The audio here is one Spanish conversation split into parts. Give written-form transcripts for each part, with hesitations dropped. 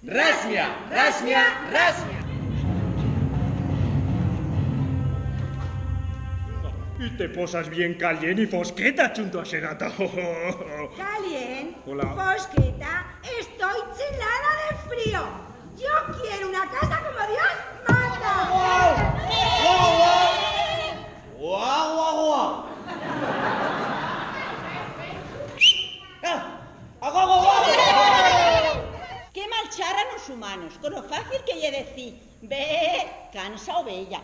Rasmia, rasmia, rasmia. Y te posas bien caliente y fosqueta junto a Serata. Calien, Hola. Fosqueta, estoy chelada de frío. Yo quiero una casa como Dios manda. Guau, guau, guau. Guau, guau, guau. Qué mal charran los humanos, con lo fácil que lle decir, ve, cansa o bella.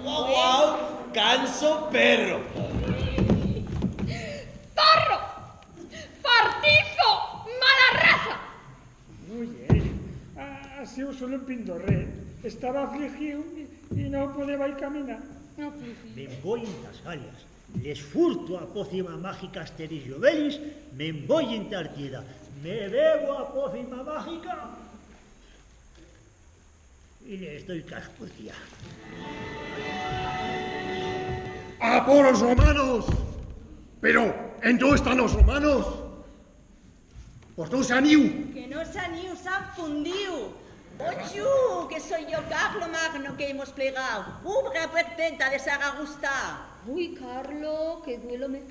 Guau, guau. Canso perro. ¡Zorro! ¡Fartizo! ¡Mala raza! Muy bien. Así os solo en Pindorré. Estaba afligido y no podía caminar. Me'n voy en las alias. Les furto a pócima mágica asteris llovelis, me'n voy en tartieda. Me bebo a pócima mágica y les doy cascucia. ¡A por los romanos! Pero, ¿en dónde están los romanos? Pues no se han ido. Que no s'han ni s'han fundiu. Ochu, que soy yo, Carlo Magno, que hemos plegado. Ubre puerteta de Saragustá. Uy, Carlo, qué duelo me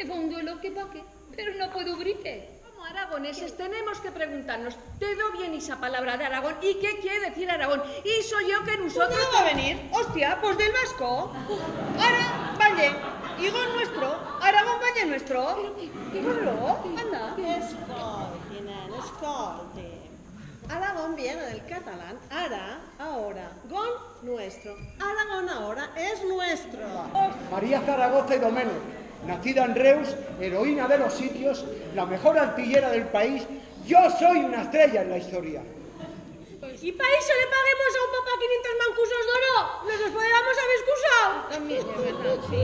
fa un duelo que pa' qué, pero no puedo abrirte. Como aragoneses tenemos que preguntarnos, ¿te do bien esa palabra de Aragón? ¿Y qué quiere decir Aragón? Y soy yo que nosotros... ¿Dónde va a venir? Hostia, pues del vasco. Ara, valle, Igor nuestro, Aragón valle nuestro. Carlo, anda. Escolte, nen, escolte. Aragón viene del catalán, ara, ahora, gon, nuestro. Aragón ahora es nuestro. María Zaragoza y Domeno, nacida en Reus, heroína de los sitios, la mejor artillera del país, yo soy una estrella en la historia. ¿Y para eso le paguemos a un papá 500 mancusos de oro? ¿Nos los podemos haber excusado? También es verdad, sí.